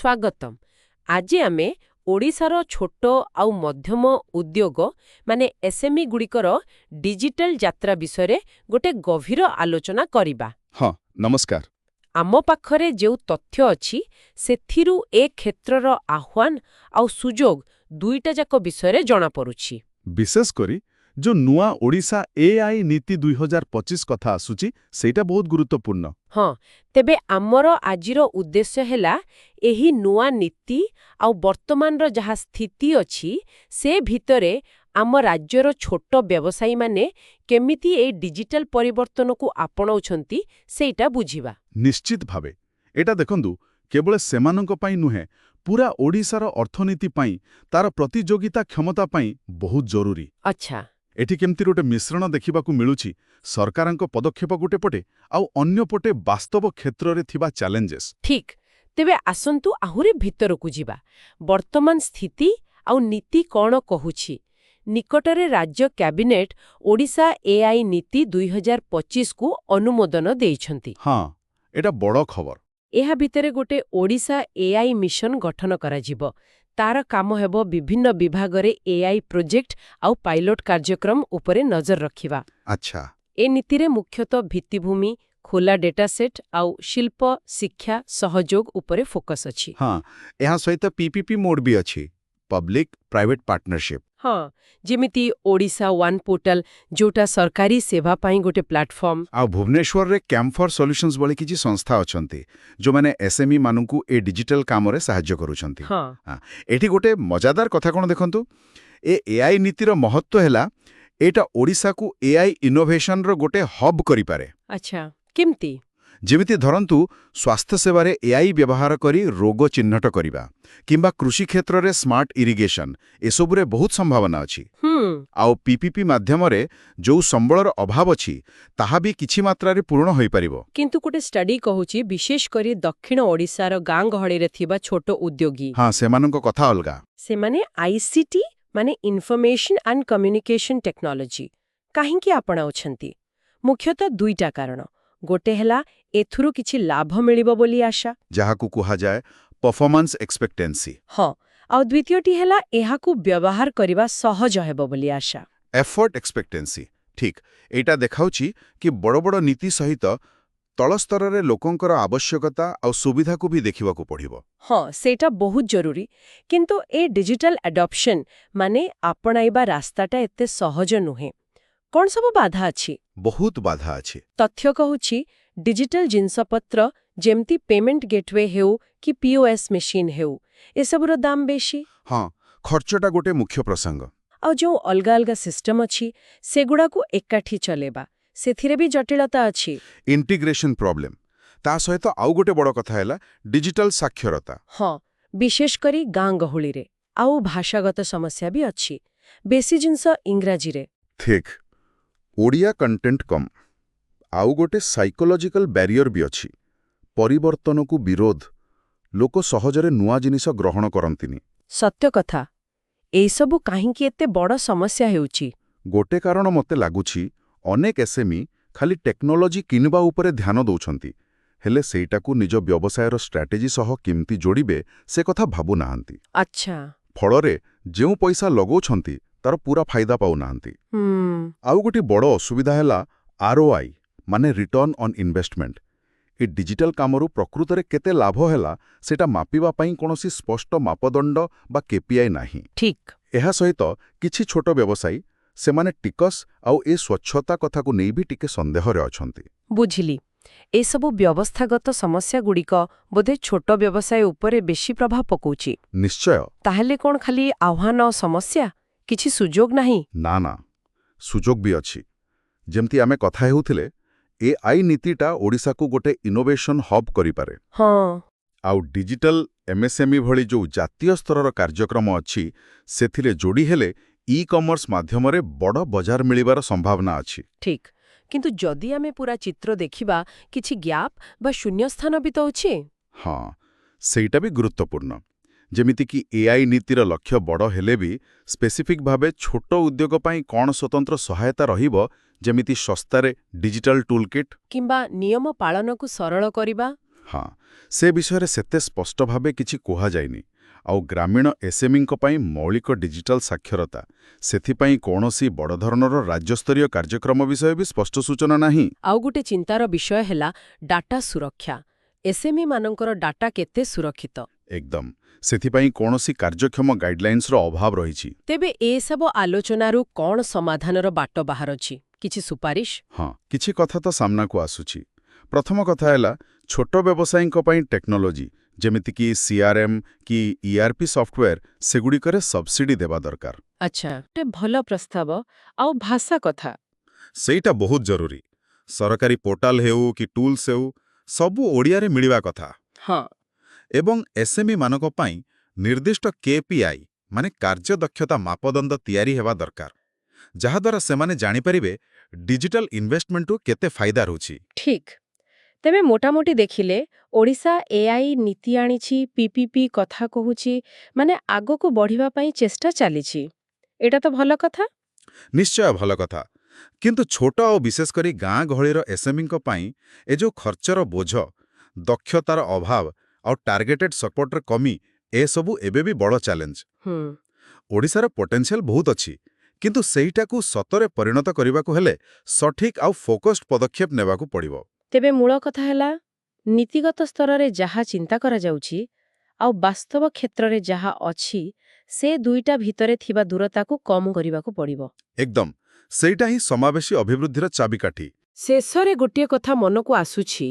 ସ୍ୱାଗତମ୍। ଆଜି ଆମେ ଓଡ଼ିଶାର ଛୋଟ ଆଉ ମଧ୍ୟମ ଉଦ୍ୟୋଗ ମାନେ ଏସ୍ଏମ୍ଇ ଗୁଡ଼ିକର ଡିଜିଟାଲ ଯାତ୍ରା ବିଷୟରେ ଗୋଟେ ଗଭୀର ଆଲୋଚନା କରିବା। ହଁ, ନମସ୍କାର। ଆମ ପାଖରେ ଯେଉଁ ତଥ୍ୟ ଅଛି ସେଥିରୁ ଏ କ୍ଷେତ୍ରର ଆହ୍ୱାନ ଆଉ ସୁଯୋଗ ଦୁଇଟା ଯାକ ବିଷୟରେ ଜଣାପଡ଼ୁଛି। ବିଶେଷ କରି ଯୋଉ ନୂଆ ଓଡ଼ିଶା ଏଆଇ ନୀତି 2025 କଥା ଆସୁଛି ସେଇଟା ବହୁତ ଗୁରୁତ୍ୱପୂର୍ଣ୍ଣ। ହଁ, ତେବେ ଆମର ଆଜିର ଉଦ୍ଦେଶ୍ୟ ହେଲା ଏହି ନୂଆ ନୀତି ଆଉ ବର୍ତ୍ତମାନର ଯାହା ସ୍ଥିତି ଅଛି ସେ ଭିତରେ ଆମ ରାଜ୍ୟର ଛୋଟ ବ୍ୟବସାୟୀମାନେ କେମିତି ଏଇ ଡିଜିଟାଲ ପରିବର୍ତ୍ତନକୁ ଆପଣାଉଛନ୍ତି ସେଇଟା ବୁଝିବା। ନିଶ୍ଚିତ ଭାବେ ଏଇଟା ଦେଖନ୍ତୁ, କେବଳ ସେମାନଙ୍କ ପାଇଁ ନୁହେଁ, ପୁରା ଓଡ଼ିଶାର ଅର୍ଥନୀତି ପାଇଁ, ତାର ପ୍ରତିଯୋଗିତା କ୍ଷମତା ପାଇଁ ବହୁତ ଜରୁରୀ। ଆଚ୍ଛା। ଏଠି କେମିତି ଗୋଟେ ମିଶ୍ରଣ ଦେଖିବାକୁ ମିଳୁଛି, ସରକାରଙ୍କ ପଦକ୍ଷେପ ଗୋଟେ ପଟେ ଆଉ ଅନ୍ୟପଟେ ବାସ୍ତବ କ୍ଷେତ୍ରରେ ଥିବା ଚ୍ୟାଲେଞ୍ଜେସ୍। ଠିକ୍। ତେବେ ଆସନ୍ତୁ ଆହୁରି ଭିତରକୁ ଯିବା। ବର୍ତ୍ତମାନ ସ୍ଥିତି ଆଉ ନୀତି କ'ଣ କହୁଛି? ନିକଟରେ ରାଜ୍ୟ କ୍ୟାବିନେଟ୍ ଓଡ଼ିଶା ଏଆଇ ନୀତି 2025କୁ ଅନୁମୋଦନ ଦେଇଛନ୍ତି। ହଁ, ଏଟା ବଡ଼ ଖବର। ଏହା ଭିତରେ ଗୋଟେ ଓଡ଼ିଶା ଏଆଇ ମିଶନ ଗଠନ କରାଯିବ। ତାର କାମ ହେବ ବିଭିନ୍ନ ବିଭାଗରେ ଏଆଇ ପ୍ରୋଜେକ୍ଟ ଆଉ ପାଇଲଟ କାର୍ଯ୍ୟକ୍ରମ ଉପରେ ନଜର ରଖିବା। ଆଚ୍ଛା। ଏ ନୀତିରେ ମୁଖ୍ୟତଃ ଭିତ୍ତିଭୂମି, ଖୋଲା ଡେଟାସେଟ୍ ଆଉ ଶିଳ୍ପ ଶିକ୍ଷା ସହଯୋଗ ଉପରେ ଫୋକସ୍ ଅଛି। ହଁ, ଏହା ସହିତ ପିପିପି ମୋଡ୍ ବି ଅଛି, ପବ୍ଲିକ୍ ପ୍ରାଇଭେଟ୍ ପାର୍ଟନରସିପ୍। ହଁ, ଯେମିତି ଓଡ଼ିଶା ୱାନ୍ ପୋର୍ଟାଲ, ଯୋଉଟା ସରକାରୀ ସେବା ପାଇଁ ଗୋଟେ ପ୍ଲାଟଫର୍ମ। ଆଉ ଭୁବନେଶ୍ୱରରେ କ୍ୟାମ୍ପ ଫର୍ ସଲ୍ୟୁସନ୍ସ ଭଳି କିଛି ସଂସ୍ଥା ଅଛନ୍ତି ଯେଉଁମାନେ ଏସ୍ଏମ୍ଇ ମାନଙ୍କୁ ଏ ଡିଜିଟାଲ କାମରେ ସାହାଯ୍ୟ କରୁଛନ୍ତି। ହଁ। ଏଠି ଗୋଟେ ମଜାଦାର କଥା କ'ଣ ଦେଖନ୍ତୁ, ଏଆଇ ନୀତିର ମହତ୍ତ୍ୱ ହେଲା ଏଇଟା ଓଡ଼ିଶାକୁ ଏଆଇ ଇନୋଭେସନର ଗୋଟେ ହବ୍ କରିପାରେ। ଆଚ୍ଛା, କେମିତି? ଯେମିତି ଧରନ୍ତୁ, ସ୍ୱାସ୍ଥ୍ୟସେବାରେ ଏଆଇ ବ୍ୟବହାର କରି ରୋଗ ଚିହ୍ନଟ କରିବା କିମ୍ବା କୃଷି କ୍ଷେତ୍ରରେ ସ୍ମାର୍ଟ ଇରିଗେସନ୍, ଏସବୁରେ ବହୁତ ସମ୍ଭାବନା ଅଛି। ଆଉ ପିପିପି ମାଧ୍ୟମରେ ଯୋଉ ସମ୍ବଳର ଅଭାବ ଅଛି ତାହା ବି କିଛି ମାତ୍ରାରେ ପୂରଣ ହୋଇପାରିବ। କିନ୍ତୁ ଗୋଟେ ଷ୍ଟଡି କହୁଛି ବିଶେଷ କରି ଦକ୍ଷିଣ ଓଡ଼ିଶାର ଗାଁ ଗହଳିରେ ଥିବା ଛୋଟ ଉଦ୍ୟୋଗୀ, ହଁ, ସେମାନଙ୍କ କଥା ଅଲଗା। ସେମାନେ ଆଇସିଟି ମାନେ ଇନଫର୍ମେସନ ଆଣ୍ଡ କମ୍ୟୁନିକେସନ ଟେକ୍ନୋଲୋଜି କାହିଁକି ଆପଣାଉଛନ୍ତି? ମୁଖ୍ୟତଃ ଦୁଇଟା କାରଣ। ଗୋଟେ ହେଲା ଏଥିରୁ କିଛି ଲାଭ ମିଳିବ ବୋଲି ଆଶା, ଯାହାକୁ କୁହାଯାଏ ପରଫର୍ମାନ୍ସ ଏକ୍ସପେକ୍ଟେନ୍ସି। ହଁ, ଆଉ ଦ୍ୱିତୀୟଟି ହେଲା ଏହାକୁ ବ୍ୟବହାର କରିବା ସହଜ ହେବ ବୋଲି ଆଶା। Effort expectancy. ଠିକ୍, ଏଇଟା ଦେଖାଉଛି କି ବଡ଼ ବଡ଼ ନୀତି ସହିତ ତଳସ୍ତରରେ ଲୋକଙ୍କର ଆବଶ୍ୟକତା ଆଉ ସୁବିଧାକୁ ବି ଦେଖିବାକୁ ପଡ଼ିବ। ହଁ, ସେଇଟା ବହୁତ ଜରୁରୀ। କିନ୍ତୁ ଏ ଡିଜିଟାଲ ଆଡପ୍ସନ୍ ମାନେ ଆପଣାଇବା ରାସ୍ତାଟା ଏତେ ସହଜ ନୁହେଁ। କ'ଣ ସବୁ ବାଧା ଅଛି? ବହୁତ ବାଧା ଅଛି। ତଥ୍ୟ କହୁଛି ଡିଜିଟାଲ ଜିନିଷପତ୍ର ଯେମିତି ପେମେଣ୍ଟ ଗେଟୱେ ହେଉ କି ପିଓଏସ୍ ମେସିନ୍ ହେଉ, ଏସବୁର ଦାମ ବେଶୀ। ହଁ, ଖର୍ଚ୍ଚଟା ଗୋଟେ ମୁଖ୍ୟ ପ୍ରସଙ୍ଗ। ଆଉ ଯେଉଁ ଅଲଗା ଅଲଗା ସିଷ୍ଟମ ଅଛି ସେଗୁଡ଼ାକୁ ଏକାଠି ଚଲେଇବା, ସେଥିରେ ବି ଜଟିଳତା ଅଛି। Integration problem. ତା ସହିତ ଆଉ ଗୋଟେ ବଡ଼ କଥା ହେଲା ଡିଜିଟାଲ ସାକ୍ଷରତା। ହଁ, ବିଶେଷ କରି ଗାଁ ଗହଳିରେ। ଆଉ ଭାଷାଗତ ସମସ୍ୟା ବି ଅଛି, ବେଶୀ ଜିନିଷ ଇଂରାଜୀରେ। ଠିକ୍, ଓଡ଼ିଆ କଣ୍ଟେଣ୍ଟ କମ୍। ଆଉ ଗୋଟେ ସାଇକୋଲୋଜିକାଲ ବ୍ୟାରିୟର ବି ଅଛି, ପରିବର୍ତ୍ତନକୁ ବିରୋଧ। ଲୋକ ସହଜରେ ନୂଆ ଜିନିଷ ଗ୍ରହଣ କରନ୍ତିନି। ସତ୍ୟ କଥା। ଏଇସବୁ କାହିଁକି ଏତେ ବଡ଼ ସମସ୍ୟା ହେଉଛି? ଗୋଟେ କାରଣ ମୋତେ ଲାଗୁଛି, ଅନେକ ଏସ୍ଏମ୍ଇ ଖାଲି ଟେକ୍ନୋଲୋଜି କିଣିବା ଉପରେ ଧ୍ୟାନ ଦେଉଛନ୍ତି, ହେଲେ ସେଇଟାକୁ ନିଜ ବ୍ୟବସାୟର ଷ୍ଟ୍ରାଟେଜି ସହ କେମିତି ଯୋଡ଼ିବେ ସେ କଥା ଭାବୁନାହାନ୍ତି। ଆଚ୍ଛା। ଫଳରେ ଯେଉଁ ପଇସା ଲଗାଉଛନ୍ତି ତାର ପୁରା ଫାଇଦା ପାଉନାହାନ୍ତି। ଆଉ ଗୋଟେ ବଡ଼ ଅସୁବିଧା ହେଲା ଆର୍ଓଆଇ ମାନେ return on investment. A digital କାମରୁ ପ୍ରକୃତରେ କେତେ ଲାଭ ହେଲା ସେଟା ମାପିବା ପାଇଁ କୌଣସି ସ୍ପଷ୍ଟ ମାପଦଣ୍ଡ ବା କେପିଆଇ ନାହିଁ। ଠିକ୍। ଏହା ସହିତ କିଛି ଛୋଟ ବ୍ୟବସାୟୀ, ସେମାନେ ଟିକସ ଆଉ ଏ ସ୍ୱଚ୍ଛତା କଥାକୁ ନେଇ ବି ଟିକେ ସନ୍ଦେହରେ ଅଛନ୍ତି। ବୁଝିଲି। ଏସବୁ ବ୍ୟବସ୍ଥାଗତ ସମସ୍ୟାଗୁଡ଼ିକ ବୋଧେ ଛୋଟ ବ୍ୟବସାୟ ଉପରେ ବେଶୀ ପ୍ରଭାବ ପକାଉଛି। ନିଶ୍ଚୟ। ତାହେଲେ କ'ଣ ଖାଲି ଆହ୍ୱାନ ଓ ସମସ୍ୟା, କିଛି ସୁଯୋଗ ନାହିଁ? ନା, ସୁଯୋଗ ବି ଅଛି। ଯେମିତି ଆମେ କଥା ହେଉଥିଲେ, ଏଆଇ ନୀତିଟା ଓଡ଼ିଶାକୁ ଗୋଟେ ଇନୋଭେସନ୍ ହବ୍ କରିପାରେ। ହଁ। ଆଉ ଡିଜିଟାଲ ଏମ୍ଏସ୍ଏମ୍ଇ ଭଳି ଯେଉଁ ଜାତୀୟ ସ୍ତରର କାର୍ଯ୍ୟକ୍ରମ ଅଛି ସେଥିରେ ଯୋଡ଼ି ହେଲେ ଇ କମର୍ସ ମାଧ୍ୟମରେ ବଡ଼ ବଜାର ମିଳିବାର ସମ୍ଭାବନା ଅଛି। ଠିକ୍। କିନ୍ତୁ ଯଦି ଆମେ ପୁରା ଚିତ୍ର ଦେଖିବା, କିଛି ଗ୍ୟାପ୍ ବା ଶୂନ୍ୟସ୍ଥାନ ବି ତ ଅଛି। ହଁ, ସେଇଟା ବି ଗୁରୁତ୍ୱପୂର୍ଣ୍ଣ। ଯେମିତିକି ଏଆଇ ନୀତିର ଲକ୍ଷ୍ୟ ବଡ଼ ହେଲେ ବି ସ୍ପେସିଫିକ୍ ଭାବେ ଛୋଟ ଉଦ୍ୟୋଗ ପାଇଁ କ'ଣ ସ୍ୱତନ୍ତ୍ର ସହାୟତା ରହିବ, ଯେମିତି ଶସ୍ତାରେ ଡିଜିଟାଲ ଟୁଲ୍ କିଟ୍ କିମ୍ବା ନିୟମ ପାଳନକୁ ସରଳ କରିବା। ହଁ, ସେ ବିଷୟରେ ସେତେ ସ୍ପଷ୍ଟ ଭାବେ କିଛି କୁହାଯାଇନି। ଆଉ ଗ୍ରାମୀଣ ଏସ୍ଏମ୍ଇଙ୍କ ପାଇଁ ମୌଳିକ ଡିଜିଟାଲ ସାକ୍ଷରତା, ସେଥିପାଇଁ କୌଣସି ବଡ଼ ଧରଣର ରାଜ୍ୟସ୍ତରୀୟ କାର୍ଯ୍ୟକ୍ରମ ବିଷୟ ବି ସ୍ପଷ୍ଟ ସୂଚନା ନାହିଁ। ଆଉ ଗୋଟେ ଚିନ୍ତାର ବିଷୟ ହେଲା ଡାଟା ସୁରକ୍ଷା। ଏସ୍ଏମ୍ଇ ମାନଙ୍କର ଡାଟା କେତେ ସୁରକ୍ଷିତ? ଏକଦମ। ସେଥିପାଇଁ କୌଣସି କାର୍ଯ୍ୟକ୍ଷମ ଗାଇଡଲାଇନ୍ସର ଅଭାବ ରହିଛି। ତେବେ ଏସବୁ ଆଲୋଚନାରୁ କ'ଣ ସମାଧାନର ବାଟ ବାହାରୁଛି? କିଛି ସୁପାରିଶ? ହଁ, କିଛି କଥା ତ ସାମ୍ନାକୁ ଆସୁଛି। ପ୍ରଥମ କଥା ହେଲା, ଛୋଟ ବ୍ୟବସାୟୀଙ୍କ ପାଇଁ ଟେକ୍ନୋଲୋଜି, ଯେମିତିକି CRM କି ERP ସଫ୍ଟୱେର୍, ସେଗୁଡ଼ିକରେ ସବସିଡି ଦେବା ଦରକାର। ଆଚ୍ଛା, ଗୋଟେ ଭଲ ପ୍ରସ୍ତାବ। ଆଉ ଭାଷା କଥା? ସେଇଟା ବହୁତ ଜରୁରୀ। ସରକାରୀ ପୋର୍ଟାଲ ହେଉ କି ଟୁଲ୍ସ ହେଉ, ସବୁ ଓଡ଼ିଆରେ ମିଳିବା କଥା। ହଁ। ଏବଂ ଏସ୍ଏମ୍ଇ ମାନଙ୍କ ପାଇଁ ନିର୍ଦ୍ଦିଷ୍ଟ KPI ମାନେ କାର୍ଯ୍ୟଦକ୍ଷତା ମାପଦଣ୍ଡ ତିଆରି ହେବା ଦରକାର, ଯାହାଦ୍ୱାରା ସେମାନେ ଜାଣିପାରିବେ ଡିଜିଟାଲ ଇନଭେଷ୍ଟମେଣ୍ଟରୁ କେତେ ଫାଇଦା ରହୁଛି। ଠିକ୍। ତେବେ ମୋଟାମୋଟି ଦେଖିଲେ ଓଡ଼ିଶା AI ନୀତି ଆଣିଛି, PPP କଥା କହୁଛି, ମାନେ ଆଗକୁ ବଢ଼ିବା ପାଇଁ ଚେଷ୍ଟା ଚାଲିଛି। ଏଇଟା ତ ଭଲ କଥା। ନିଶ୍ଚୟ ଭଲ କଥା। କିନ୍ତୁ ଛୋଟ ଆଉ ବିଶେଷ କରି ଗାଁ ଗହଳିର ଏସ୍ଏମ୍ଇଙ୍କ ପାଇଁ ଏ ଯେଉଁ ଖର୍ଚ୍ଚର ବୋଝ, ଦକ୍ଷତାର ଅଭାବ ଆଉ ଟାର୍ଗେଟେଡ୍ ସପୋର୍ଟର କମି, ଏସବୁ ଏବେ ବି ବଡ଼ ଚ୍ୟାଲେଞ୍ଜ। ଓଡ଼ିଶାର ପୋଟେନ୍ସିଆଲ ବହୁତ ଅଛି, କିନ୍ତୁ ସେଇଟାକୁ ସତରେ ପରିଣତ କରିବାକୁ ହେଲେ ସଠିକ୍ ଆଉ ଫୋକସ୍ଡ ପଦକ୍ଷେପ ନେବାକୁ ପଡ଼ିବ। ତେବେ ମୂଳ କଥା ହେଲା, ନୀତିଗତ ସ୍ତରରେ ଯାହା ଚିନ୍ତା କରାଯାଉଛି ଆଉ ବାସ୍ତବ କ୍ଷେତ୍ରରେ ଯାହା ଅଛି, ସେ ଦୁଇଟା ଭିତରେ ଥିବା ଦୂରତାକୁ କମ୍ କରିବାକୁ ପଡ଼ିବ। ଏକଦମ। ସେଇଟା ହିଁ ସମାବେଶୀ ଅଭିବୃଦ୍ଧିର ଚାବିକାଠି। ଶେଷରେ ଗୋଟିଏ କଥା ମନକୁ ଆସୁଛି,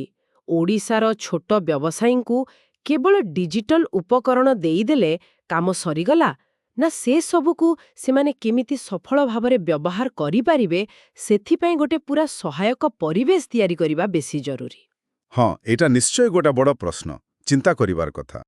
ଓଡ଼ିଶାର ଛୋଟ ବ୍ୟବସାୟୀଙ୍କୁ କେବଳ ଡିଜିଟାଲ ଉପକରଣ ଦେଇଦେଲେ କାମ ସରିଗଲା, ନା ସେ ସବୁକୁ ସେମାନେ କେମିତି ସଫଳ ଭାବରେ ବ୍ୟବହାର କରିପାରିବେ, ସେଥିପାଇଁ ଗୋଟେ ପୁରା ସହାୟକ ପରିବେଶ ତିଆରି କରିବା ବେଶୀ ଜରୁରୀ। ହଁ, ଏଇଟା ନିଶ୍ଚୟ ଗୋଟେ ବଡ଼ ପ୍ରଶ୍ନ, ଚିନ୍ତା କରିବାର କଥା।